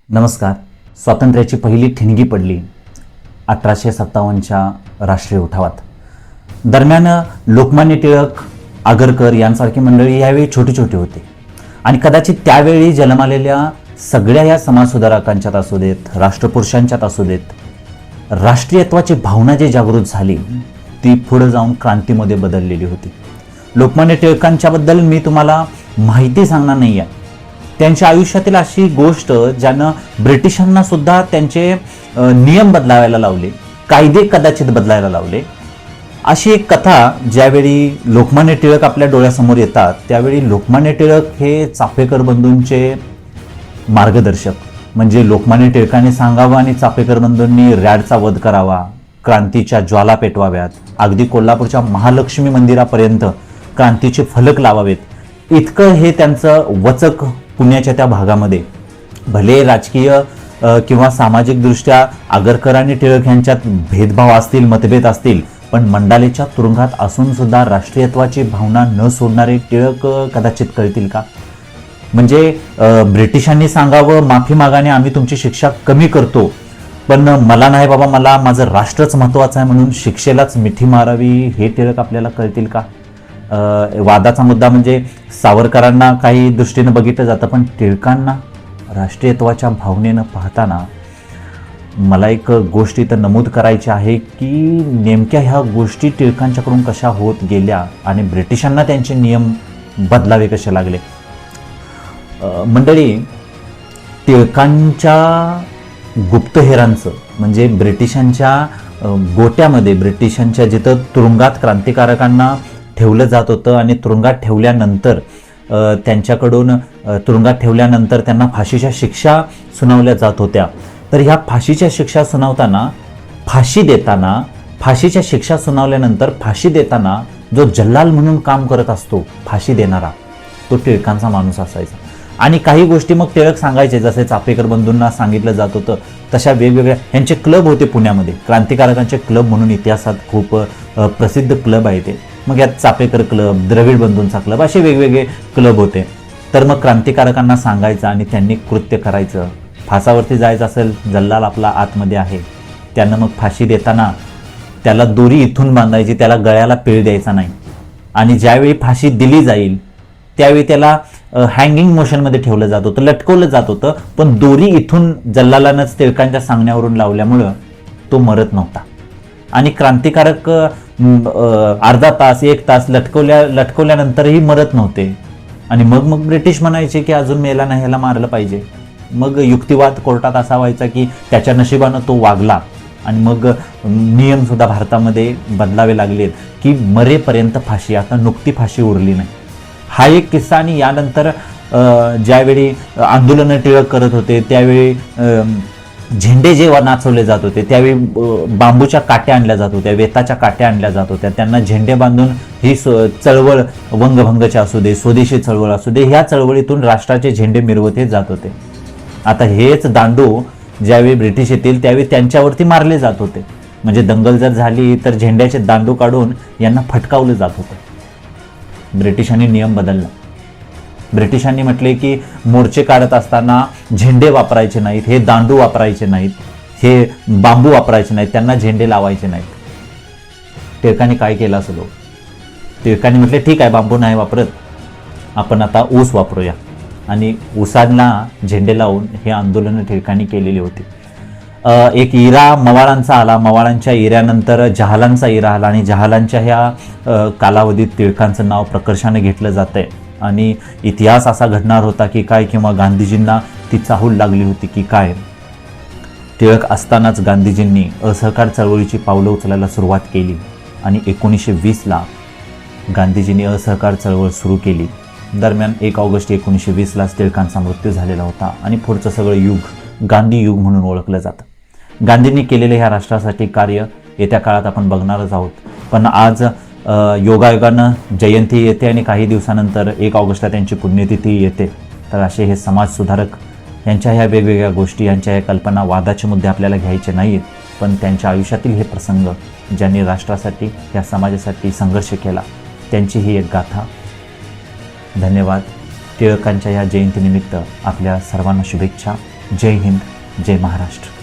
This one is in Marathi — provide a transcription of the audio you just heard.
नमस्कार. स्वातंत्र्याची पहिली ठिणगी पडली 1857च्या राष्ट्रीय उठावात. दरम्यान लोकमान्य टिळक, आगरकर यांसारखी मंडळी यावेळी छोटी छोटी होती आणि कदाचित त्यावेळी जन्मलेल्या सगळ्या या समाजसुधारकांच्यात असू देत, राष्ट्रपुरुषांच्यात असू देत, राष्ट्रीयत्वाची भावना जी जागृत झाली ती पुढे जाऊन क्रांतीमध्ये बदललेली होती. लोकमान्य टिळकांच्याबद्दल मी तुम्हाला माहिती सांगणार नाही आहे. त्यांच्या आयुष्यातील अशी गोष्ट ज्यानं ब्रिटिशांना सुद्धा त्यांचे नियम बदलावायला लावले, कायदे कदाचित बदलायला लावले, अशी एक कथा ज्यावेळी लोकमान्य टिळक आपल्या डोळ्यासमोर येतात त्यावेळी लोकमान्य टिळक हे चाफेकर बंधूंचे मार्गदर्शक. म्हणजे लोकमान्य टिळकांनी सांगावं आणि चाफेकर बंधूंनी रॅडचा वध करावा, क्रांतीच्या ज्वाला पेटवाव्यात, अगदी कोल्हापूरच्या महालक्ष्मी मंदिरापर्यंत क्रांतीचे फलक लावावेत, इतकं हे त्यांचं वचक पुण्याच्या त्या भागामध्ये. भले राजकीय किंवा सामाजिकदृष्ट्या आगरकर आणि टिळक यांच्यात भेदभाव असतील, मतभेद असतील, पण मंडालेच्या तुरुंगात असून सुद्धा राष्ट्रीयत्वाची भावना न सोडणारे टिळक कदाचित कळतील का? म्हणजे ब्रिटिशांनी सांगावं माफी मागाने आम्ही तुमची शिक्षा कमी करतो, पण मला नाही बाबा, मला माझं राष्ट्रच महत्त्वाचं आहे म्हणून शिक्षेलाच मिठी मारावी, हे टिळक आपल्याला कळतील का? वादाचा मुद्दा म्हणजे सावरकरांना काही दृष्टीनं बघितलं जातं, पण टिळकांना राष्ट्रीयत्वाच्या भावनेनं पाहताना मला एक गोष्ट इथं नमूद करायची आहे की नेमक्या ह्या गोष्टी टिळकांच्याकडून कशा होत गेल्या आणि ब्रिटिशांना त्यांचे नियम बदलावे कसे लागले. मंडळी, टिळकांच्या गुप्तहेरांचं म्हणजे ब्रिटिशांच्या गोट्यामध्ये, ब्रिटिशांच्या जिथं तुरुंगात क्रांतिकारकांना ठेवलं जात होतं आणि तुरुंगात ठेवल्यानंतर तुरुंगात ठेवल्यानंतर त्यांना फाशीच्या शिक्षा सुनावल्या जात होत्या. तर ह्या फाशीच्या शिक्षा सुनावताना, फाशीच्या शिक्षा सुनावल्यानंतर फाशी देताना जो जल्लाल म्हणून काम करत असतो, फाशी देणारा, तो टिळकांचा माणूस असायचा. आणि काही गोष्टी मग टिळक सांगायचे, जसे चाफेकर बंधूंना सांगितलं जात होतं तशा वेगवेगळ्या ह्यांचे क्लब होते पुण्यामध्ये, क्रांतिकारकांचे क्लब म्हणून इतिहासात खूप प्रसिद्ध क्लब आहे ते. मग यात चाफेकर क्लब, द्रविड बंधूंचा क्लब, असे वेगवेगळे क्लब होते. तर मग क्रांतिकारकांना सांगायचं आणि त्यांनी कृत्य करायचं. फासावरती जायचं असेल, जल्लाल आपला आतमध्ये आहे, त्यानं मग फाशी देताना त्याला दोरी इथून बांधायची, त्याला गळ्याला पीळ द्यायचा नाही. आणि ज्यावेळी फाशी दिली जाईल त्यावेळी त्याला हँगिंग मोशनमध्ये ठेवलं जात होतं, लटकवलं जात होतं, पण दोरी इथून जल्लालानंच टिळकांच्या सांगण्यावरून लावल्यामुळं तो मरत नव्हता. आणि क्रांतिकारक अर्धा तास, एक तास लटकवल्यानंतरही मरत नव्हते. आणि मग ब्रिटिश म्हणायचे की अजून मेला नाही, ह्याला मारलं पाहिजे. मग युक्तिवाद कोर्टात असा व्हायचा की त्याच्या नशिबानं तो वागला. आणि मग नियमसुद्धा भारतामध्ये बदलावे लागलेत की मरेपर्यंत फाशी, आता नुकती फाशी उरली नाही. हा एक किस्सा. आणि यानंतर ज्यावेळी आंदोलनं टिळक करत होते त्यावेळी झेंडे जेव्हा नाचवले जात होते त्यावेळी बांबूच्या काट्या आणल्या जात होत्या, वेताच्या काट्या आणल्या जात होत्या. त्यांना झेंडे बांधून ही चळवळ, वंगभंगच्या असू दे, स्वदेशी चळवळ असू दे, ह्या चळवळीतून राष्ट्राचे झेंडे मिरवत जात होते. आता हेच दांडू ज्यावेळी ब्रिटिश येतील त्यावेळी त्यांच्यावरती मारले जात होते. म्हणजे दंगल जर झाली तर झेंड्याचे दांडू काढून यांना फटकावलं जात होतं. ब्रिटिशांनी नियम बदलला. ब्रिटिशांनी म्हटले की मोर्चे काढत असताना झेंडे वापरायचे नाहीत, हे दांडू वापरायचे नाहीत, हे बांबू वापरायचे नाहीत, त्यांना झेंडे लावायचे नाहीत. टिळकांनी काय केलं असेल? टिळकांनी म्हटले ठीक आहे, बांबू नाही वापरत, आपण आता ऊस वापरूया. आणि ऊसांना झेंडे लावून हे आंदोलन टिळकांनी केलेली होती. एक इरा मवाळांचा आला, मवाळांच्या इऱ्यानंतर जहालांचा इरा आला आणि जहालांच्या ह्या कालावधीत टिळकांचं नाव प्रकर्षाने घेतलं जात आहे. आणि इतिहास असा घडणार होता की काय, किंवा गांधीजींना ती चाहूल लागली होती की काय. टिळक असतानाच गांधीजींनी असहकार चळवळीची पावलं उचलायला सुरुवात केली आणि 1920ला गांधीजींनी असहकार चळवळ सुरू केली. दरम्यान 1 ऑगस्ट 1920लाच टिळकांचा मृत्यू झालेला होता आणि पुढचं सगळं युग गांधी युग म्हणून ओळखलं जातं. गांधींनी केलेले ह्या राष्ट्रासाठी कार्य येत्या काळात आपण बघणारच आहोत. पण आज योगायोगानं जयंती येते आणि काही दिवसानंतर 1 ऑगस्टला त्यांची पुण्यतिथी येते. तर असे हे समाजसुधारक यांच्या ह्या वेगवेगळ्या गोष्टी, यांच्या ह्या कल्पना, वादाचे मुद्दे आपल्याला घ्यायचे नाहीत, पण त्यांच्या आयुष्यातील हे प्रसंग, ज्यांनी राष्ट्रासाठी, या समाजासाठी संघर्ष केला, त्यांची ही एक गाथा. धन्यवाद. टिळकांच्या या जयंतीनिमित्त आपल्या सर्वांना शुभेच्छा. जय हिंद, जय महाराष्ट्र.